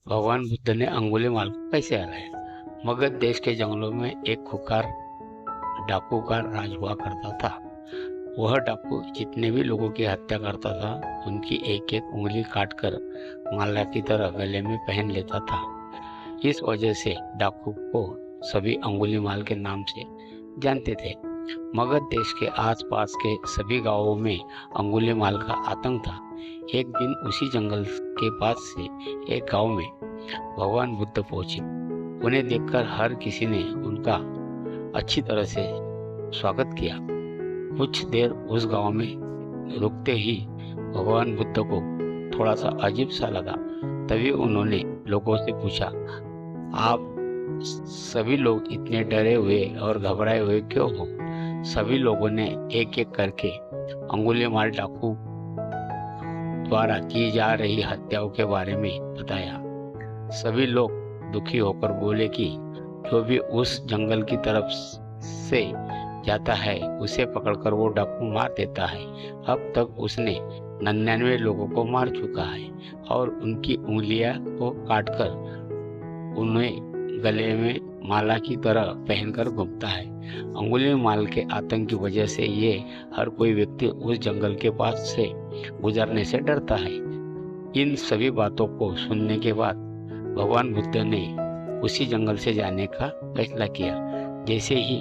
भगवान बुद्ध ने अंगुलीमाल को कैसे हराया। मगध देश के जंगलों में एक खुखार डाकू का राज हुआ करता था। वह डाकू जितने भी लोगों की हत्या करता था उनकी एक एक उंगली काटकर माला की तरह गले में पहन लेता था। इस वजह से डाकू को सभी अंगुलीमाल के नाम से जानते थे। मगध देश के आसपास के सभी गांवों में अंगुलीमाल का आतंक था। एक दिन उसी जंगल के पास से एक गांव में भगवान बुद्ध पहुंचे। उन्हें देखकर हर किसी ने उनका अच्छी तरह से स्वागत किया। कुछ देर उस गांव में रुकते ही भगवान बुद्ध को थोड़ा सा अजीब सा लगा। तभी उन्होंने लोगों से पूछा, आप सभी लोग इतने डरे हुए और घबराए हुए क्यों हो? सभी लोगों ने एक एक करके अंगुलीमाल डाकू द्वारा की जा रही हत्याओं के बारे में बताया। सभी लोग दुखी होकर बोले कि जो भी उस जंगल की तरफ से जाता है उसे पकड़कर वो डाकू मार देता है। अब तक उसने 99 लोगों को मार चुका है और उनकी उंगलियां को काटकर उन्हें गले में माला की तरह पहनकर घूमता है। अंगुलीमाल के आतंक की वजह से ये हर कोई व्यक्ति उस जंगल के पास से गुजरने से डरता है। इन सभी बातों को सुनने के बाद भगवान बुद्ध ने उसी जंगल से जाने का फैसला किया। जैसे ही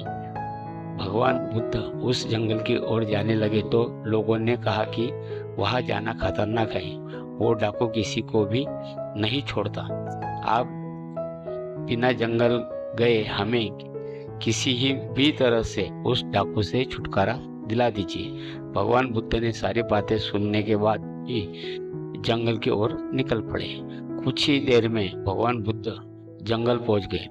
भगवान बुद्ध उस जंगल की ओर जाने लगे तो लोगों ने कहा कि वहां जाना खतरनाक है, वो डाकू किसी को भी नहीं छोड़ता। आप बिना जंगल गए हमें किसी ही भी तरह से उस डाकू से छुटकारा दिला दीजिए। भगवान बुद्ध ने सारी बातें सुनने के बाद ही जंगल की ओर निकल पड़े। कुछ ही देर में भगवान बुद्ध जंगल पहुंच गए।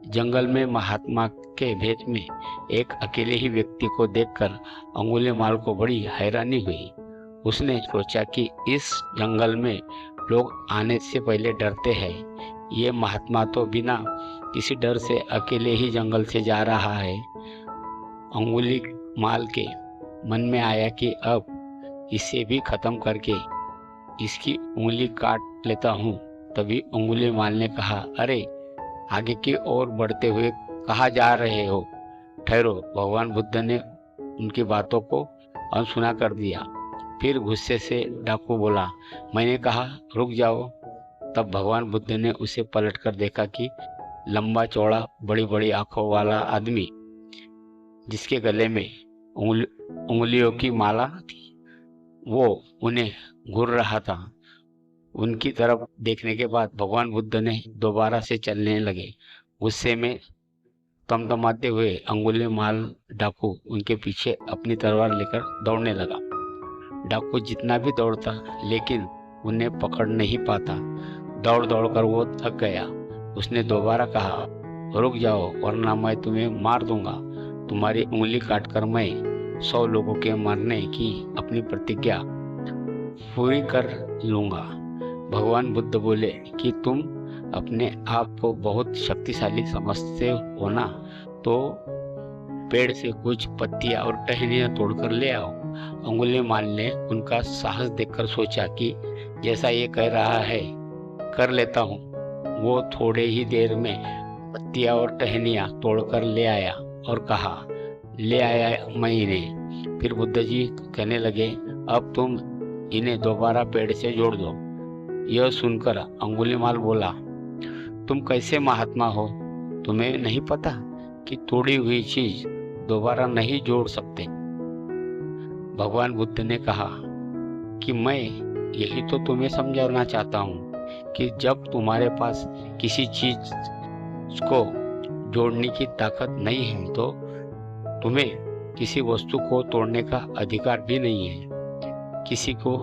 जंगल में महात्मा के भेष में एक अकेले ही व्यक्ति को देखकर अंगुलीमाल को बड़ी हैरानी हुई। उसने सोचा कि इस जंगल में लोग आने से पहले डरते हैं। ये महात्मा तो बिना किसी डर से अकेले ही जंगल से जा रहा है। अंगुलीमाल के मन में आया कि अब इसे भी खत्म करके इसकी उंगली काट लेता हूँ। तभी अंगुलीमाल ने कहा, अरे आगे की ओर बढ़ते हुए कहाँ जा रहे हो? ठहरो। भगवान बुद्ध ने उनकी बातों को अनसुना कर दिया। फिर गुस्से से डाकू बोला, मैंने कहा रुक जाओ। तब भगवान बुद्ध ने उसे पलटकर देखा कि लंबा चौड़ा बड़ी बड़ी आंखों वाला आदमी जिसके गले में उंगलियों की माला थी वो उन्हें घूर रहा था। उनकी तरफ देखने के बाद भगवान बुद्ध ने दोबारा से चलने लगे। गुस्से में तमतमाते हुए अंगुलीमाल डाकू उनके पीछे अपनी तलवार लेकर दौड़ने लगा। डाकू जितना भी दौड़ता लेकिन उन्हें पकड़ नहीं पाता। दौड़ दौड़ कर वो थक गया। उसने दोबारा कहा, रुक जाओ वरना मैं तुम्हें मार दूंगा। तुम्हारी उंगली काटकर मैं 100 लोगों के मरने की अपनी प्रतिज्ञा पूरी कर लूंगा। भगवान बुद्ध बोले कि तुम अपने आप को बहुत शक्तिशाली समझते हो ना, तो पेड़ से कुछ पत्तियां और टहनियां तोड़कर ले आओ। अंगुलीमाल ने उनका साहस देखकर सोचा कि जैसा ये कह रहा है कर लेता हूँ। वो थोड़े ही देर में पत्तियां और टहनियां तोड़कर ले आया और कहा, ले आया मैं इन्हें। फिर बुद्ध जी कहने लगे, अब तुम इन्हें दोबारा पेड़ से जोड़ दो। यह सुनकर अंगुलीमाल बोला, तुम कैसे महात्मा हो? तुम्हें नहीं पता कि तोड़ी हुई चीज दोबारा नहीं जोड़ सकते? भगवान बुद्ध ने कहा कि मैं यही तो तुम्हें समझाना चाहता हूँ कि जब तुम्हारे पास किसी चीज को जोड़ने की ताकत नहीं है तो तुम्हें किसी वस्तु को तोड़ने का अधिकार भी नहीं है। किसी को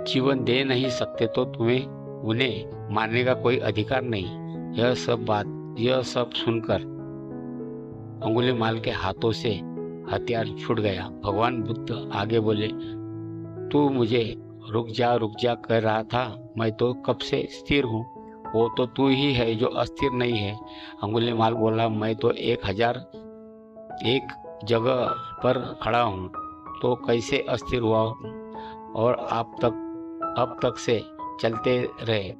जीवन दे नहीं सकते तो तुम्हें उन्हें मारने का कोई अधिकार नहीं। यह सब सुनकर अंगुलीमाल के हाथों से हथियार छूट गया। भगवान बुद्ध आगे बोले, तू मुझे रुक जा कर रहा था, मैं तो कब से स्थिर हूँ। वो तो तू ही है जो अस्थिर नहीं है। अंगुलीमाल बोला, मैं तो 1001 जगह पर खड़ा हूँ तो कैसे अस्थिर हुआ हूँ और अब तक से चलते रहे।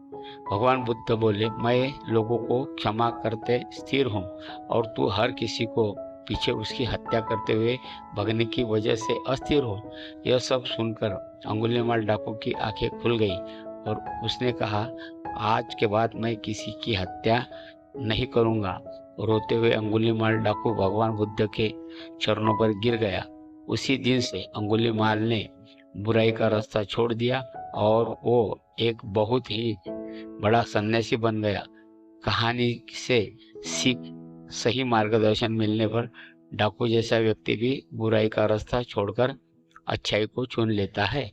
भगवान बुद्ध बोले, मैं लोगों को क्षमा करते स्थिर हूँ और तू हर किसी को पीछे उसकी हत्या करते हुए भगने की वजह से अस्थिर हो। यह सब सुनकर अंगुलीमाल डाकू की आंखें खुल गई और उसने कहा, आज के बाद मैं किसी की हत्या नहीं करूँगा। रोते हुए अंगुलीमाल डाकू भगवान बुद्ध के चरणों पर गिर गया। उसी दिन से अंगुलीमाल ने बुराई का रास्ता छोड़ दिया और वो एक बहुत ही बड़ा सन्यासी बन गया। कहानी से सीख, सही मार्गदर्शन मिलने पर डाकू जैसा व्यक्ति भी बुराई का रास्ता छोड़कर अच्छाई को चुन लेता है।